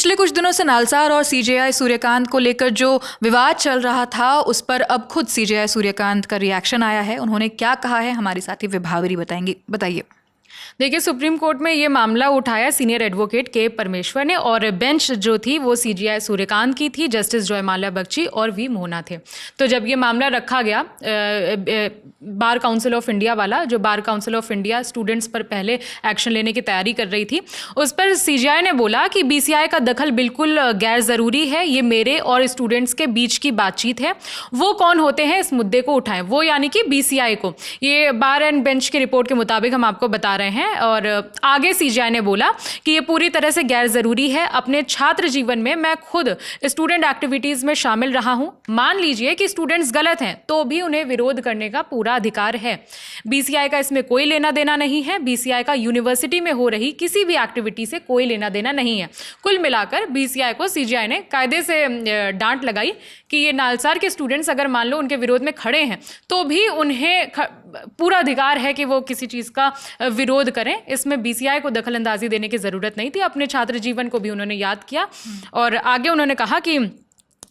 पिछले कुछ दिनों से नालसार और सीजेआई सूर्यकांत को लेकर जो विवाद चल रहा था, उस पर अब खुद सीजेआई सूर्यकांत का रिएक्शन आया है। उन्होंने क्या कहा है, हमारी साथी विभावरी बताएंगी। बताइए। देखिए, सुप्रीम कोर्ट में ये मामला उठाया सीनियर एडवोकेट के परमेश्वर ने, और बेंच जो थी वो सीजेआई सूर्यकांत की थी, जस्टिस जयमाल्या बख्शी और वी मोहना थे। तो जब ये मामला रखा गया बार काउंसिल ऑफ इंडिया वाला, जो bar council of India students पर पहले एक्शन लेने की तैयारी कर रही थी, उस पर सीजेआई ने बोला कि बीसीआई का दखल बिल्कुल गैर ज़रूरी है, ये मेरे और स्टूडेंट्स के बीच की बातचीत है, वो कौन होते हैं इस मुद्दे को उठाएं, वो यानी कि बीसीआई को। ये बार एंड बेंच की रिपोर्ट के मुताबिक हम आपको बता रहे हैं। और आगे सीजेआई ने बोला कि ये पूरी तरह से गैर ज़रूरी है। अपने छात्र जीवन में मैं खुद स्टूडेंट एक्टिविटीज़ में शामिल रहा हूँ। मान लीजिए कि स्टूडेंट्स गलत हैं तो भी उन्हें विरोध करने का पूरा अधिकार है। बीसीआई का इसमें कोई लेना देना नहीं है। बीसीआई का यूनिवर्सिटी में हो रही किसी भी एक्टिविटी से कोई लेना देना नहीं है। कुल मिलाकर बीसीआई को सीजेआई ने कायदे से डांट लगाई कि ये नालसार के स्टूडेंट्स अगर मान लो उनके विरोध में खड़े हैं तो भी उन्हें पूरा अधिकार है कि वो किसी चीज़ का विरोध करें। इसमें बीसीआई को दखलंदाजी देने की ज़रूरत नहीं थी। अपने छात्र जीवन को भी उन्होंने याद किया और आगे उन्होंने कहा कि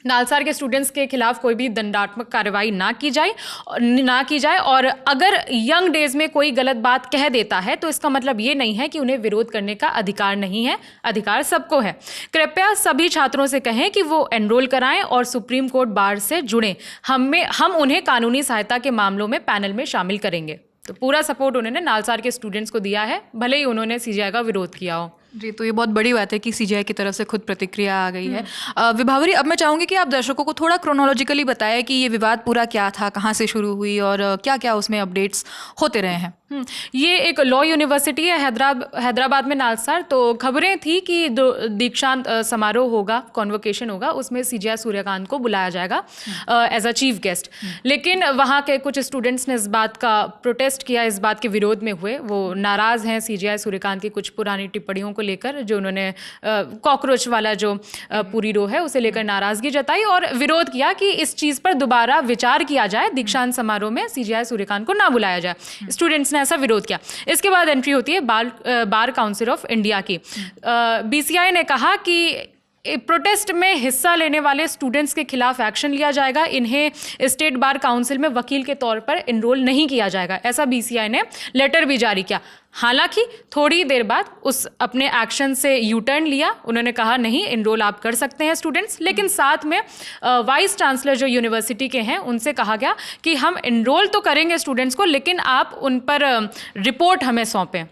नालसार के स्टूडेंट्स के खिलाफ कोई भी दंडात्मक कार्रवाई ना की जाए और अगर यंग डेज में कोई गलत बात कह देता है तो इसका मतलब ये नहीं है कि उन्हें विरोध करने का अधिकार नहीं है। अधिकार सबको है। कृपया सभी छात्रों से कहें कि वो एनरोल कराएं और सुप्रीम कोर्ट बार से जुड़ें। हम उन्हें कानूनी सहायता के मामलों में पैनल में शामिल करेंगे। तो पूरा सपोर्ट उन्होंने नालसार के स्टूडेंट्स को दिया है, भले ही उन्होंने सीजेआई का विरोध किया हो। जी, तो ये बहुत बड़ी बात है कि सीजेआई की तरफ से खुद प्रतिक्रिया आ गई है। विभावरी, अब मैं चाहूँगी कि आप दर्शकों को थोड़ा क्रोनोलॉजिकली बताएं कि ये विवाद पूरा क्या था, कहाँ से शुरू हुई और क्या क्या उसमें अपडेट्स होते रहे हैं। ये एक लॉ यूनिवर्सिटी है हैदराबाद में, नालसार। तो खबरें थी कि दीक्षांत समारोह होगा, कॉन्वोकेशन होगा, उसमें सीजेआई सूर्यकांत को बुलाया जाएगा एज अ चीफ गेस्ट। लेकिन वहाँ के कुछ स्टूडेंट्स ने इस बात का प्रोटेस्ट किया, इस बात के विरोध में हुए। वो नाराज़ हैं सीजेआई सूर्यकांत की कुछ पुरानी टिप्पणियों को लेकर, जो उन्होंने कॉकरोच वाला जो पूरी रो है उसे लेकर नाराज़गी जताई और विरोध किया कि इस चीज़ पर दोबारा विचार किया जाए, दीक्षांत समारोह में सीजेआई सूर्यकांत को ना बुलाया जाए। स्टूडेंट्स ने ऐसा विरोध किया। इसके बाद एंट्री होती है बार काउंसिल ऑफ इंडिया की। बीसीआई ने कहा कि प्रोटेस्ट में हिस्सा लेने वाले स्टूडेंट्स के खिलाफ एक्शन लिया जाएगा। इन्हें स्टेट बार काउंसिल में वकील के तौर पर इनरोल नहीं किया जाएगा। ऐसा बीसीआई ने लेटर भी जारी किया। हालांकि थोड़ी देर बाद उस अपने एक्शन से यू टर्न लिया। उन्होंने कहा नहीं, इनरोल आप कर सकते हैं स्टूडेंट्स, लेकिन साथ में वाइस चांसलर जो यूनिवर्सिटी के हैं उनसे कहा गया कि हम इनरोल तो करेंगे स्टूडेंट्स को, लेकिन आप उन पर रिपोर्ट हमें सौंपें।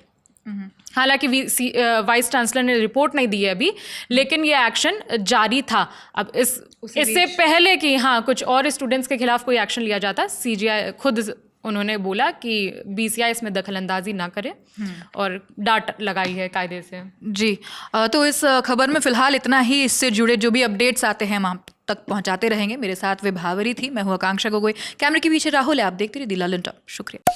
हालांकि वाइस चांसलर ने रिपोर्ट नहीं दी है अभी, लेकिन ये एक्शन जारी था। अब इससे पहले कि कुछ और स्टूडेंट्स के खिलाफ कोई एक्शन लिया जाता, सीजेआई खुद उन्होंने बोला कि बीसीआई इसमें दखलंदाजी ना करे और डांट लगाई है कायदे से। जी, तो इस खबर में फिलहाल इतना ही। इससे जुड़े जो भी अपडेट्स आते हैं हम आप तक पहुंचाते रहेंगे। मेरे साथ विभावरी थी, मैं हूँ आकांक्षा गोगोई, कैमरे के पीछे राहुल है। आप देखते रहिए दी लालन टॉप। शुक्रिया।